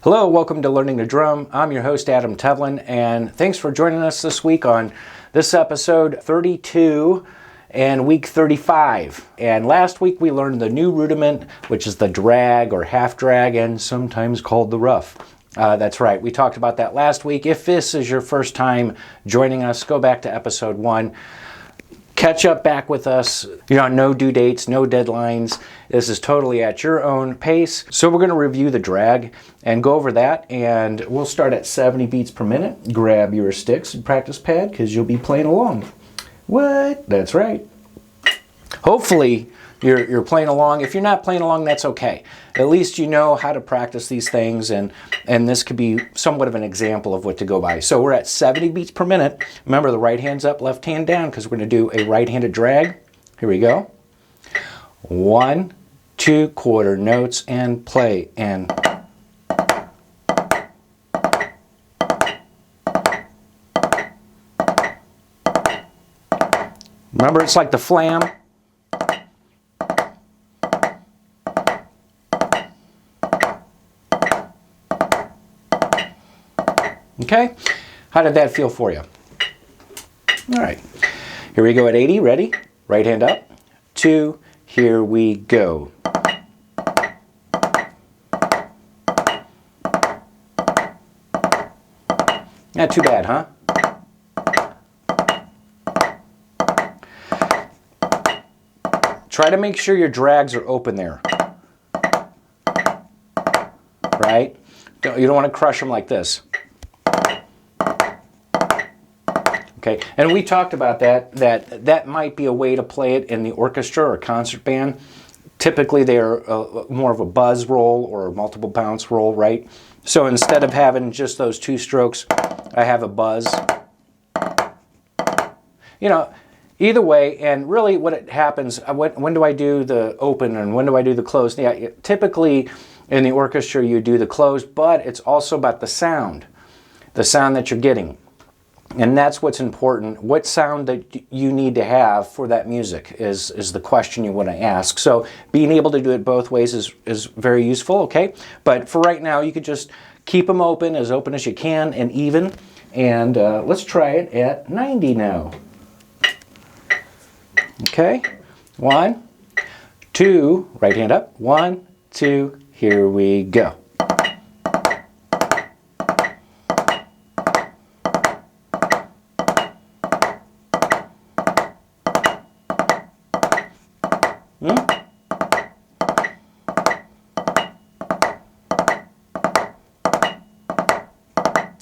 Hello, welcome to Learning to Drum. I'm your host, Adam Tevlin, and thanks for joining us this week on this episode 32 and week 35. And last week we learned the new rudiment, which is the drag or half drag, and sometimes called the rough. That's right, we talked about that last week. If this is your first time joining us, go back to episode 1. Catch up back with us. No due dates, no deadlines. This is totally at your own pace. So we're going to review the drag and go over that, and we'll start at 70 beats per minute. Grab your sticks and practice pad because you'll be playing along. What? That's right. Hopefully you're playing along. If you're not playing along, that's okay. At least you know how to practice these things, and this could be somewhat of an example of what to go by. So we're at 70 beats per minute. Remember, the right hand's up, left hand down, because we're going to do a right-handed drag. Here we go. 1, 2 quarter notes and play. And remember, it's like the flam. Okay, how did that feel for you? All right, here we go at 80. Ready? Right hand up. 2, here we go. Not too bad, huh? Try to make sure your drags are open there. Right? You don't want to crush them like this. Okay, and we talked about that might be a way to play it in the orchestra or concert band. Typically they're more of a buzz roll or a multiple bounce roll, right? So instead of having just those 2 strokes, I have a buzz. Either way, and really what it happens, when do I do the open and when do I do the close? Yeah, typically in the orchestra you do the close, but it's also about the sound that you're getting. And that's what's important. What sound that you need to have for that music is the question you want to ask. So being able to do it both ways is very useful, okay? But for right now, you could just keep them open as you can and even. And let's try it at 90 now. Okay, 1, 2, right hand up. 1, 2, here we go.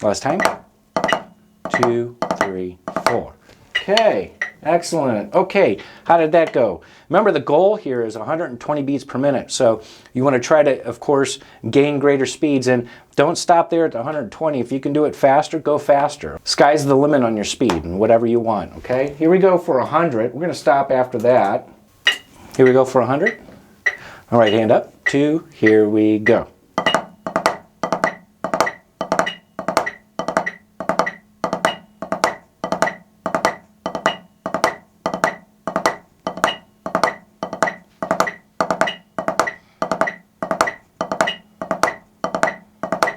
Last time. 2, 3, 4. Okay, excellent. Okay, how did that go? Remember, the goal here is 120 beats per minute. So you want to try to, of course, gain greater speeds, and don't stop there at the 120. If you can do it faster, go faster. Sky's the limit on your speed and whatever you want, okay? Here we go for 100. We're going to stop after that. Here we go for 100. All right, hand up. 2, here we go.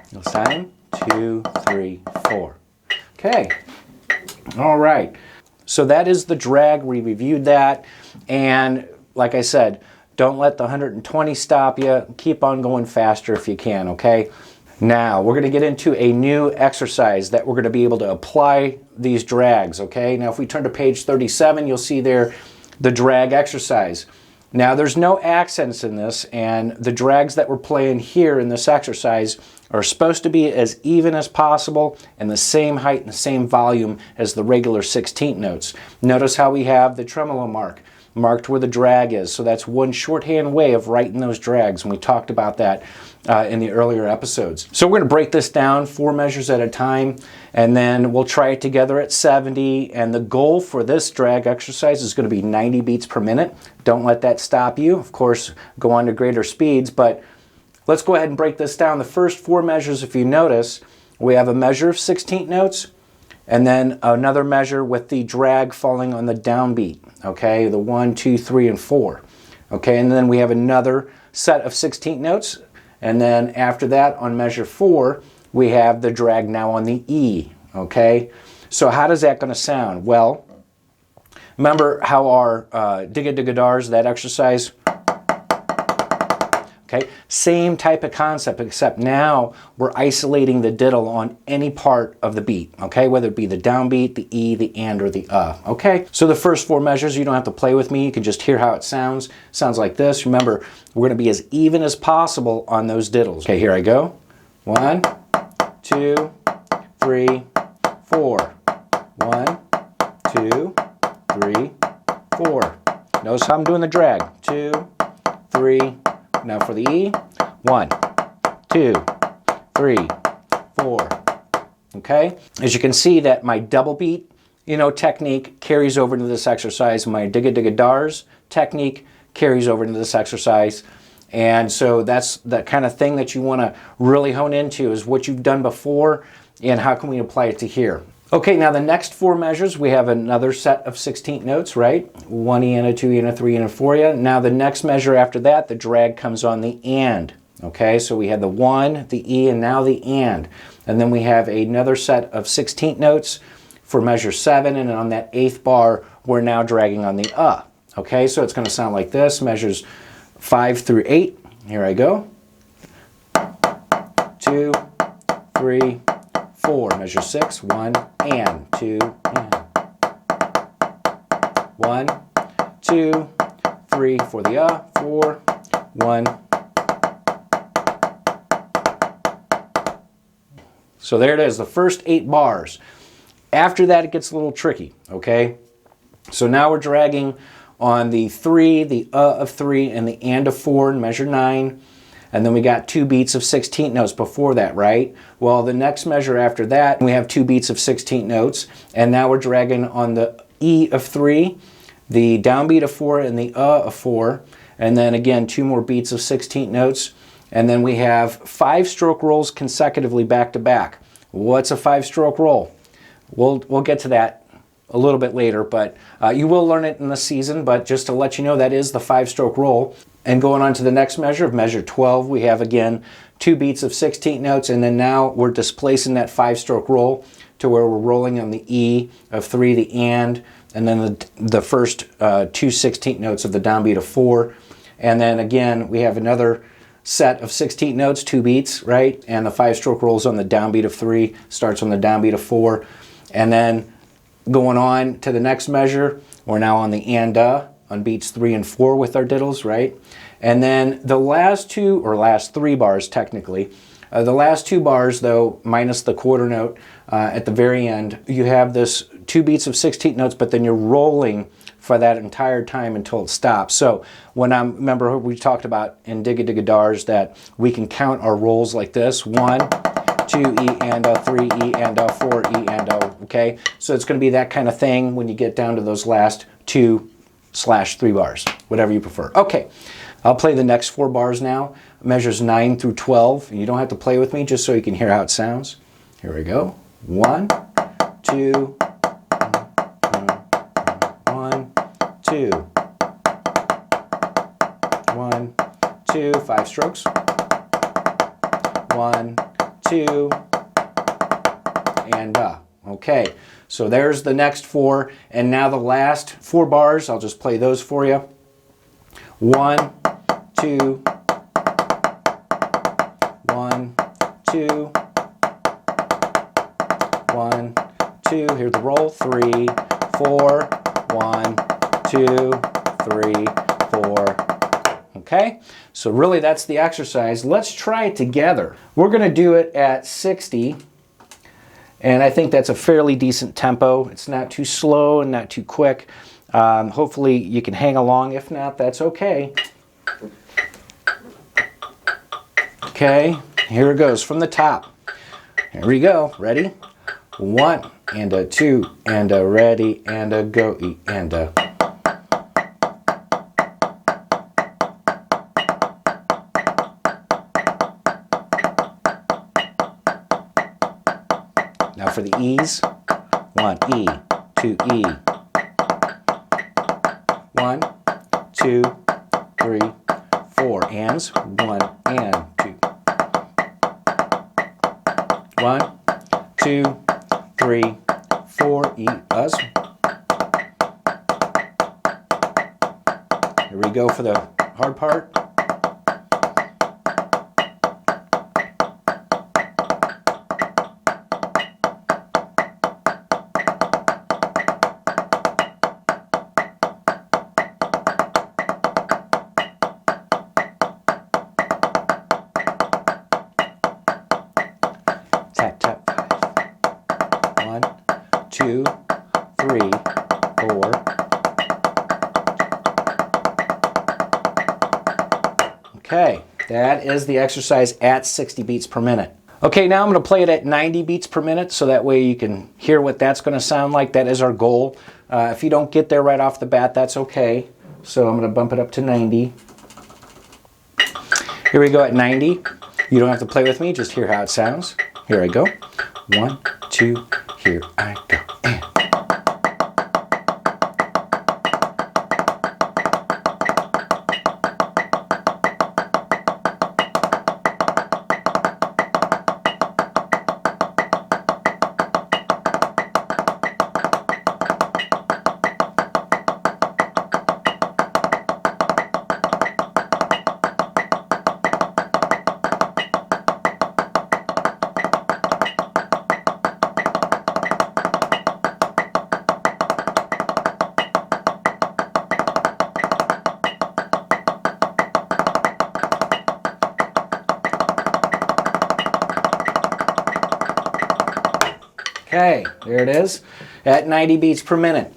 This time, 2, 3, 4. Okay. All right. So that is the drag. We reviewed that. And like I said, don't let the 120 stop you. Keep on going faster if you can, okay? Now, we're going to get into a new exercise that we're going to be able to apply these drags, okay? Now, if we turn to page 37, you'll see there the drag exercise. Now, there's no accents in this, and the drags that we're playing here in this exercise are supposed to be as even as possible and the same height and the same volume as the regular 16th notes. Notice how we have the tremolo marked where the drag is. So that's one shorthand way of writing those drags, and we talked about that in the earlier episodes. So we're going to break this down 4 measures at a time, and then we'll try it together at 70, and the goal for this drag exercise is going to be 90 beats per minute. Don't let that stop you. Of course, go on to greater speeds, but let's go ahead and break this down. The first 4 measures, if you notice, we have a measure of 16th notes, and then another measure with the drag falling on the downbeat, okay, the 1, 2, 3, and 4. Okay, and then we have another set of 16th notes, And then after that, on measure 4, we have the drag now on the E, okay? So how does that going to sound? Well, remember how our digga-digga-dars, that exercise? Okay, same type of concept, except now we're isolating the diddle on any part of the beat, okay? Whether it be the downbeat, the E, the and, or the okay? So the first 4 measures, you don't have to play with me. You can just hear how it sounds. Sounds like this. Remember, we're going to be as even as possible on those diddles. Okay, here I go. 1, 2, 3, 4. 1, 2, 3, 4. Notice how I'm doing the drag. 2, 3. Now for the E, 1, 2, 3, 4. Okay? As you can see that my double beat, technique carries over into this exercise. My digga-digga-dars technique carries over into this exercise. And so that's the kind of thing that you want to really hone into, is what you've done before and how can we apply it to here. Okay, now the next 4 measures, we have another set of 16th notes, right? 1 E and a 2 E and a 3 E and a 4 E. Now the next measure after that, the drag comes on the and. Okay, so we have the 1, the E, and now the and. And then we have another set of 16th notes for measure 7, and on that 8th bar, we're now dragging on the Okay, so it's going to sound like this, measures 5 through 8. Here I go. 2, 3, 4. Measure 6. 1 and 2 and. 1, 2, 3 for the 4, 1. So there it is, the first 8 bars. After that, it gets a little tricky, okay? So now we're dragging on the 3, the of 3, and the and of 4 in measure 9. And then we got 2 beats of 16th notes before that, right? Well, the next measure after that, we have 2 beats of 16th notes. And now we're dragging on the E of 3, the downbeat of 4, and the of 4. And then again, 2 more beats of 16th notes. And then we have 5-stroke rolls consecutively back to back. What's a 5-stroke roll? We'll get to that a little bit later, but you will learn it in the season. But just to let you know, that is the 5-stroke roll. And going on to the next measure, of measure 12, we have again 2 beats of 16th notes, and then now we're displacing that 5-stroke roll to where we're rolling on the E of 3, the and then the first 2 16th notes of the downbeat of 4. And then again, we have another set of 16th notes, 2 beats, right? And the 5-stroke rolls on the downbeat of 3, starts on the downbeat of 4. And then going on to the next measure, we're now on the and on beats 3 and 4 with our diddles, right? And then the last 2, or last 3 bars technically, the last 2 bars though, minus the quarter note at the very end, you have this 2 beats of 16th notes, but then you're rolling for that entire time until it stops. So remember we talked about in digga-digga-dars that we can count our rolls like this: 1, 2 E and a, 3 E and a, 4 E and a, okay? So it's going to be that kind of thing when you get down to those last 2/3 bars, whatever you prefer. Okay, I'll play the next 4 bars now, measures 9 through 12. You don't have to play with me, just so you can hear how it sounds. Here we go. 1, 2, 1, 2, 1, 2, 5 strokes. 1, 2, and okay, so there's the next 4, and now the last 4 bars, I'll just play those for you. 1, 2, 1, 2, 1, 2, here's the roll, 3, 4, 1, 2, 3, 4. Okay, so really that's the exercise. Let's try it together. We're going to do it at 60, and I think that's a fairly decent tempo. It's not too slow and not too quick. Hopefully you can hang along. If not, that's okay. Okay, here it goes from the top. Here we go. Ready? 1 and a 2 and a ready and a go E and a. Now for the E's, 1 E, 2 E. 1, 2, 3, 4. Ands, 1 and 2. go for the hard part. Tap, tap. 1, 2, 3, 4. Okay, that is the exercise at 60 beats per minute. Okay, now I'm going to play it at 90 beats per minute so that way you can hear what that's going to sound like. That is our goal. If you don't get there right off the bat, that's okay. So I'm going to bump it up to 90. Here we go at 90. You don't have to play with me, just hear how it sounds. Here I go. 1, 2, here I go. And okay, there it is at 90 beats per minute.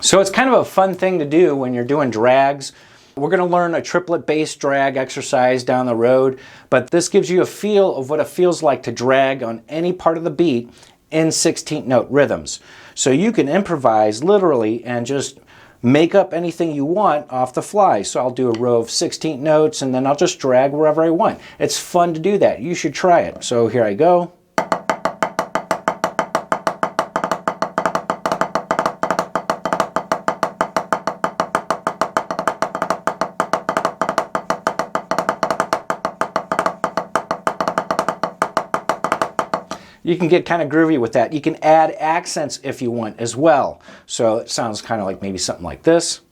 So it's kind of a fun thing to do when you're doing drags. We're going to learn a triplet bass drag exercise down the road, but this gives you a feel of what it feels like to drag on any part of the beat in 16th note rhythms. So you can improvise literally and just make up anything you want off the fly. So I'll do a row of 16th notes and then I'll just drag wherever I want. It's fun to do that. You should try it. So here I go. You can get kind of groovy with that. You can add accents if you want as well. So it sounds kind of like maybe something like this.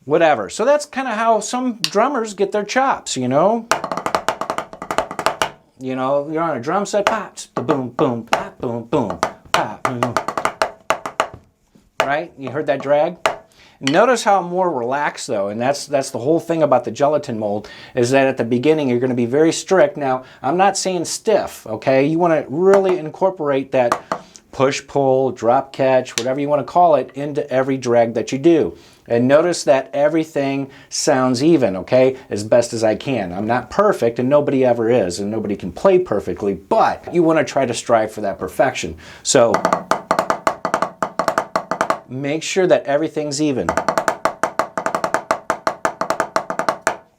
Whatever. So that's kind of how some drummers get their chops, you know. You know, you're on a drum set, pops, boom, boom, pop, boom, boom, pop, boom. Right? You heard that drag? Notice how I'm more relaxed though, and that's the whole thing about the gelatin mold, is that at the beginning you're going to be very strict. Now, I'm not saying stiff, okay? You want to really incorporate that push-pull, drop-catch, whatever you want to call it, into every drag that you do. And notice that everything sounds even, okay, as best as I can. I'm not perfect, and nobody ever is, and nobody can play perfectly, but you want to try to strive for that perfection. So make sure that everything's even.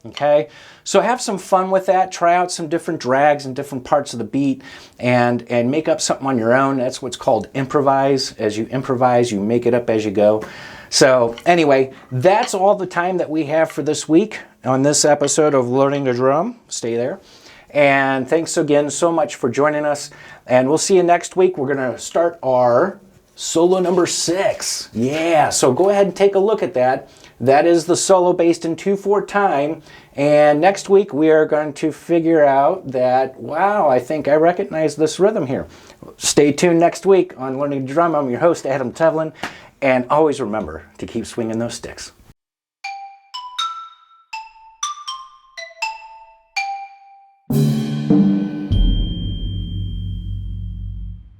Okay, so have some fun with that. Try out some different drags and different parts of the beat and make up something on your own. That's what's called improvise. As you improvise, you make it up as you go. So anyway, that's all the time that we have for this week on this episode of Learning to Drum. Stay there. And thanks again so much for joining us. And we'll see you next week. We're going to start our solo number 6. Yeah, so go ahead and take a look at that. That is the solo based in 2/4 time. And next week we are going to figure out that, wow, I think I recognize this rhythm here. Stay tuned next week on Learning to Drum. I'm your host, Adam Tevlin. And always remember to keep swinging those sticks.